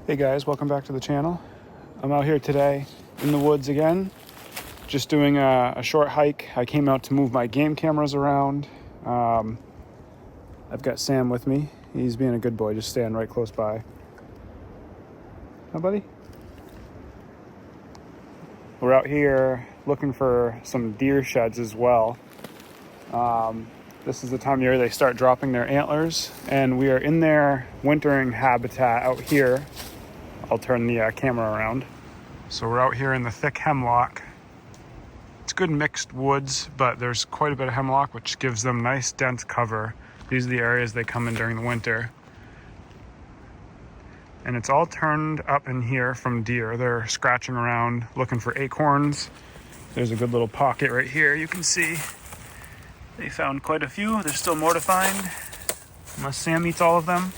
Hey guys, welcome back to the channel. I'm out here today in the woods again, just doing a short hike. I came out to move my game cameras around. I've got Sam with me. He's being a good boy, just staying right close by. Hi, buddy. We're out here looking for some deer sheds as well. This is the time of year they start dropping their antlers, and we are in their wintering habitat out here. I'll turn the camera around. So we're out here in the thick hemlock. It's good mixed woods, but there's quite a bit of hemlock, which gives them nice dense cover. These are the areas they come in during the winter. And it's all turned up in here from deer. They're scratching around, looking for acorns. There's a good little pocket right here. You can see they found quite a few. There's still more to find, unless Sam eats all of them.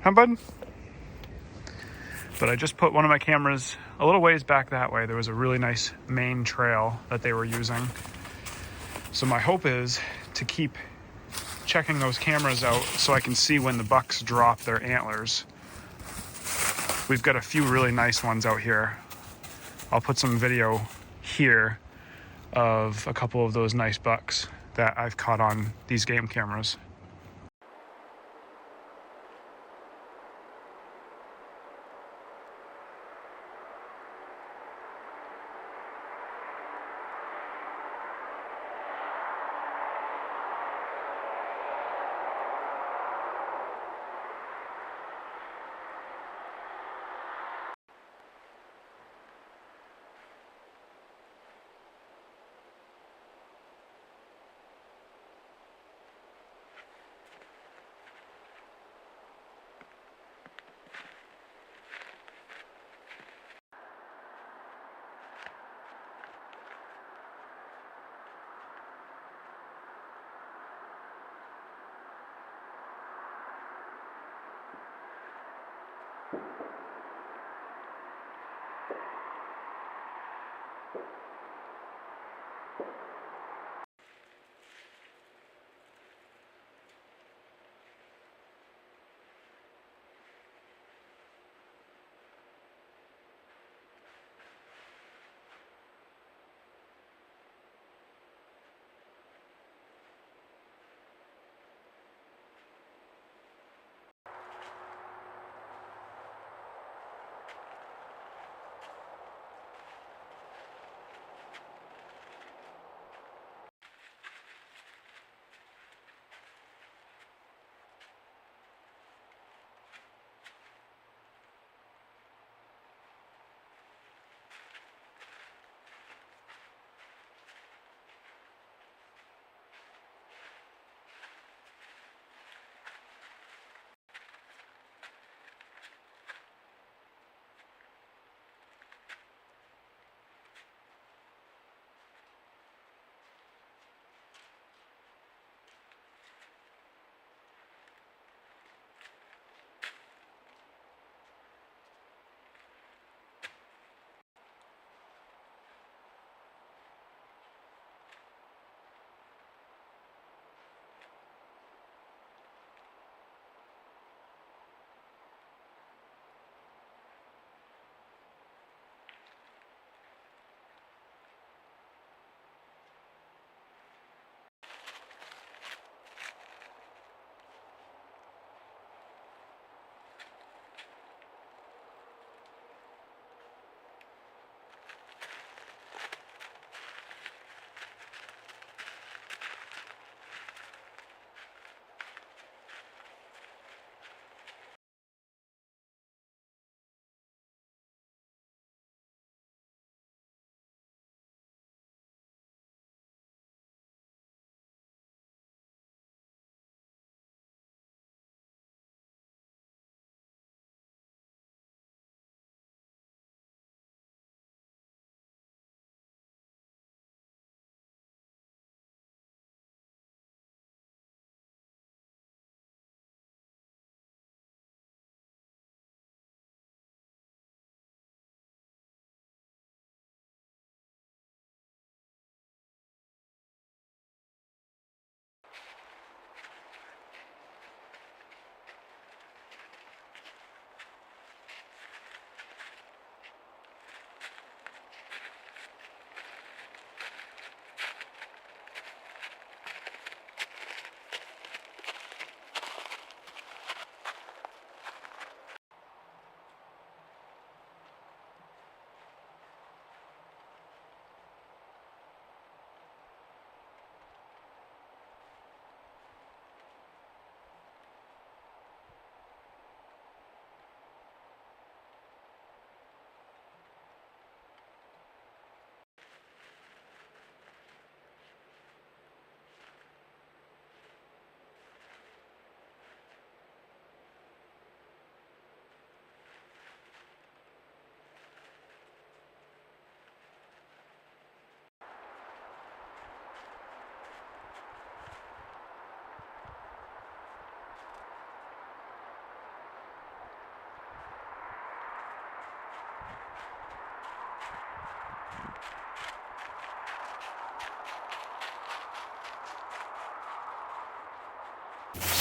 Huh, bud? But I just put one of my cameras a little ways back that way. There was a really nice Maine trail that they were using. So my hope is to keep checking those cameras out so I can see when the bucks drop their antlers. We've got a few really nice ones out here. I'll put some video here of a couple of those nice bucks that I've caught on these game cameras.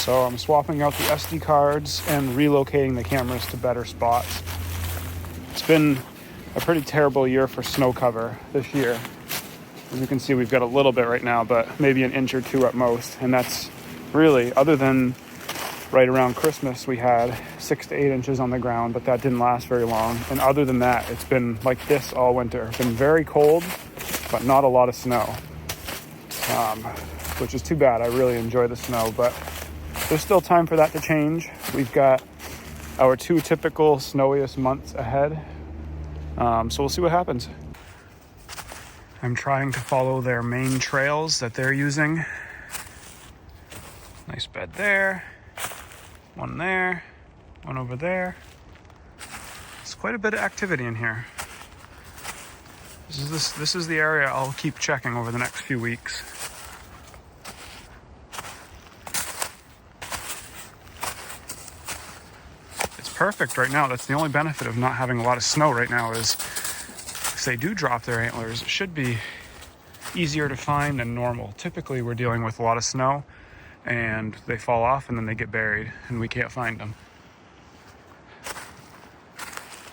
So I'm swapping out the SD cards and relocating the cameras to better spots. It's been a pretty terrible year for snow cover this year. As you can see, we've got a little bit right now, but maybe an inch or two at most. And that's really, other than right around Christmas, we had 6 to 8 inches on the ground, but that didn't last very long. And other than that, it's been like this all winter. It's been very cold, but not a lot of snow, which is too bad. I really enjoy the snow, but there's still time for that to change. We've got our 2 typical snowiest months ahead, so we'll see what happens. I'm trying to follow their main trails that they're using. Nice bed there, one there, one over there. It's quite a bit of activity in here. This is the area I'll keep checking over the next few weeks. It's perfect right now. That's the only benefit of not having a lot of snow right now is if they do drop their antlers, it should be easier to find than normal. Typically, we're dealing with a lot of snow and they fall off and then they get buried and we can't find them.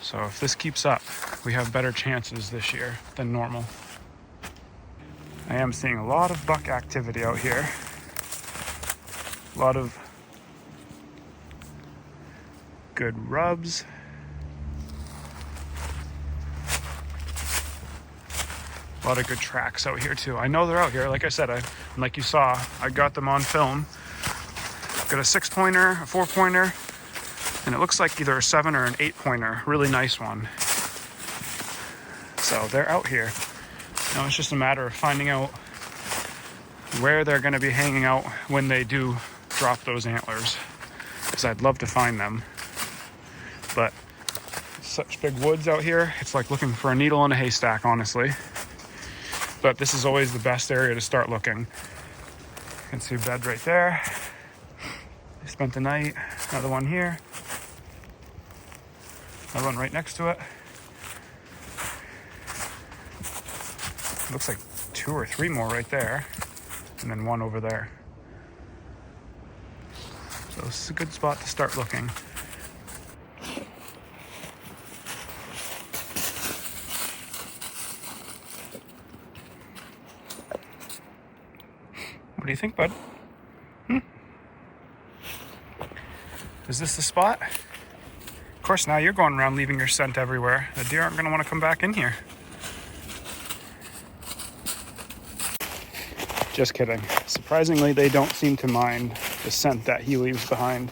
So if this keeps up, we have better chances this year than normal. I am seeing a lot of buck activity out here. A lot of good rubs. A lot of good tracks out here too. I know they're out here. Like I said, like you saw, I got them on film. Got a 6-pointer, a 4-pointer, and it looks like either a 7 or an 8-pointer. Really nice one. So they're out here. Now it's just a matter of finding out where they're going to be hanging out when they do drop those antlers, because I'd love to find them. But such big woods out here, it's like looking for a needle in a haystack, honestly. But this is always the best area to start looking. You can see a bed right there. They spent the night. Another one here. Another one right next to it. Looks like 2 or 3 more right there. And then one over there. So this is a good spot to start looking. What do you think, bud? Is this the spot? Of course, now you're going around leaving your scent everywhere. The deer aren't going to want to come back in here. Just kidding. Surprisingly, they don't seem to mind the scent that he leaves behind.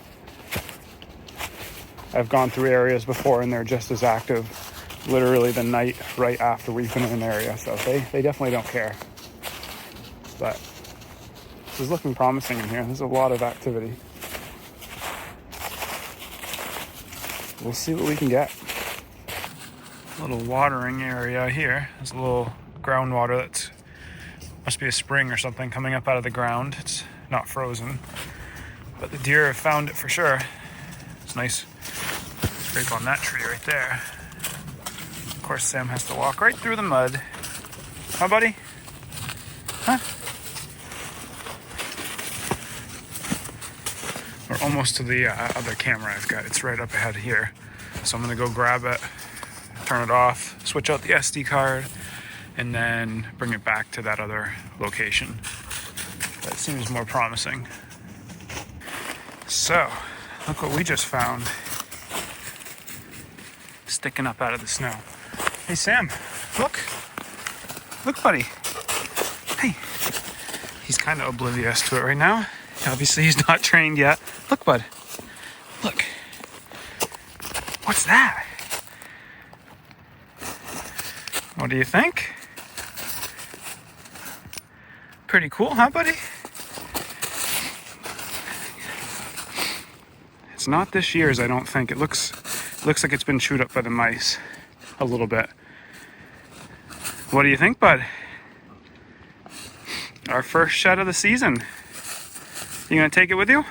I've gone through areas before and they're just as active literally the night right after we've been in an area. So they definitely don't care. But this is looking promising in here. There's a lot of activity. We'll see what we can get. A little watering area here. There's a little groundwater that must be a spring or something coming up out of the ground. It's not frozen, but the deer have found it for sure. It's nice scrape on that tree right there. Of course, Sam has to walk right through the mud. Huh, buddy? Huh? We're almost to the other camera I've got. It's right up ahead here. So I'm gonna go grab it, turn it off, switch out the SD card, and then bring it back to that other location. That seems more promising. So, look what we just found. Sticking up out of the snow. Hey Sam, look. Look, buddy. Hey. He's kind of oblivious to it right now. Obviously he's not trained yet. Look, bud. Look. What's that? What do you think? Pretty cool, huh, buddy? It's not this year's, I don't think. It looks like it's been chewed up by the mice a little bit. What do you think, bud? Our first shed of the season. You gonna take it with you?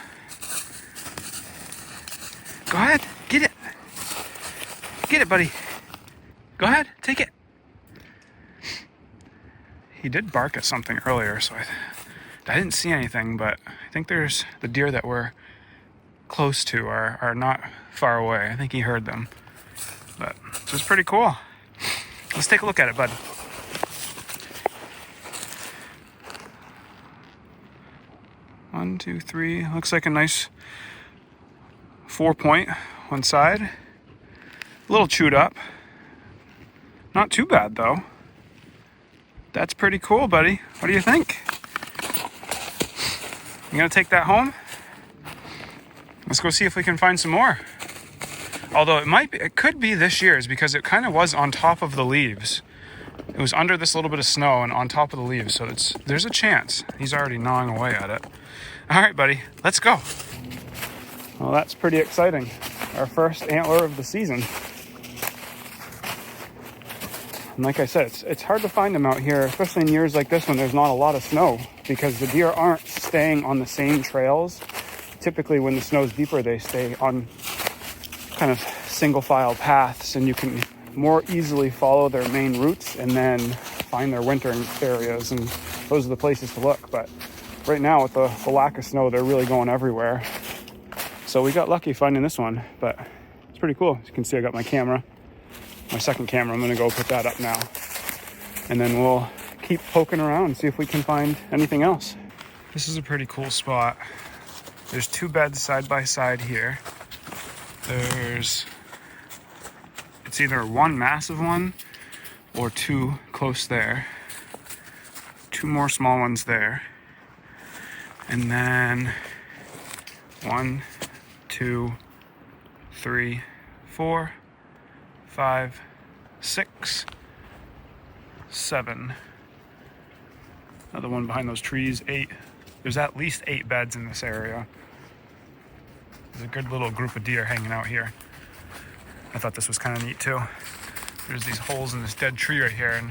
Go ahead, get it. Get it, buddy. Go ahead, take it. He did bark at something earlier, so I didn't see anything, but I think there's the deer that were close to are not far away. I think he heard them. But it was pretty cool. Let's take a look at it, bud. One, two, three. Looks like a nice 4-point one side. A little chewed up. Not too bad though. That's pretty cool, buddy. What do you think? You gonna take that home? Let's go see if we can find some more. Although it could be this year's, because it kind of was on top of the leaves. It was under this little bit of snow and on top of the leaves, so there's a chance. He's already gnawing away at it. All right, buddy, let's go. Well, that's pretty exciting. Our first antler of the season. And like I said, it's hard to find them out here, especially in years like this when there's not a lot of snow, because the deer aren't staying on the same trails. Typically, when the snow's deeper, they stay on kind of single file paths, and you can more easily follow their main routes and then find their wintering areas, and those are the places to look. But right now, with the lack of snow, they're really going everywhere. So we got lucky finding this one, but it's pretty cool. As you can see, I got my camera, my second camera. I'm gonna go put that up now, and then we'll keep poking around and see if we can find anything else. This is a pretty cool spot. There's 2 beds side by side here. It's either one massive one or 2 close there. 2 more small ones there. And then 1, 2, 3, 4, 5, 6, 7. Another one behind those trees, 8. There's at least 8 beds in this area. There's a good little group of deer hanging out here. I thought this was kind of neat too. There's these holes in this dead tree right here, and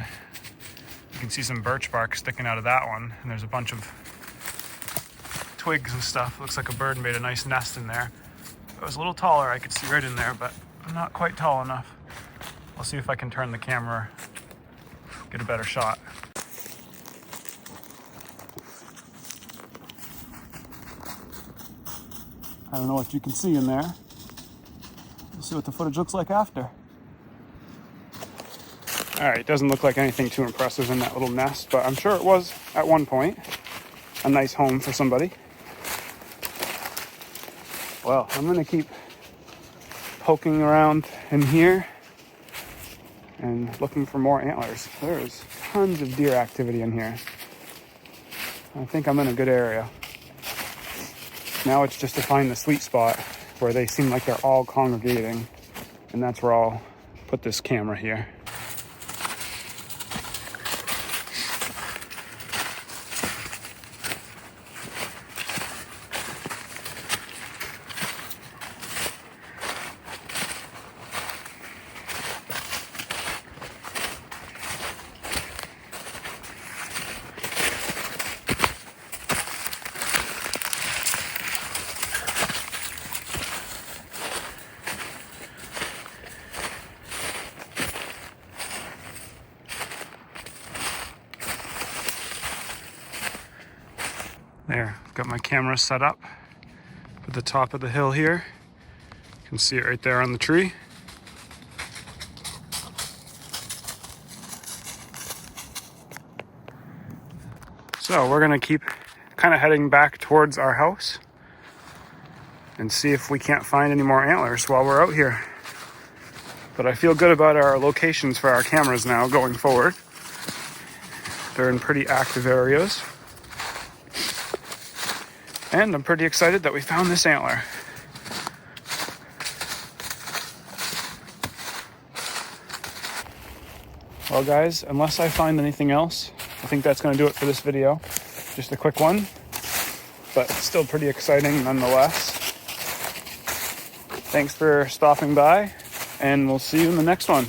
you can see some birch bark sticking out of that one. And there's a bunch of twigs and stuff. Looks like a bird made a nice nest in there. If it was a little taller, I could see right in there, but I'm not quite tall enough. I'll see if I can turn the camera, get a better shot. I don't know what you can see in there. We'll see what the footage looks like after. All right, it doesn't look like anything too impressive in that little nest, but I'm sure it was, at one point, a nice home for somebody. Well, I'm gonna keep poking around in here and looking for more antlers. There's tons of deer activity in here. I think I'm in a good area. Now it's just to find the sweet spot where they seem like they're all congregating, and that's where I'll put this camera here. There, got my camera set up at the top of the hill here. You can see it right there on the tree. So we're gonna keep kind of heading back towards our house and see if we can't find any more antlers while we're out here. But I feel good about our locations for our cameras now going forward. They're in pretty active areas. And I'm pretty excited that we found this antler. Well guys, unless I find anything else, I think that's going to do it for this video. Just a quick one, but still pretty exciting nonetheless. Thanks for stopping by, and we'll see you in the next one.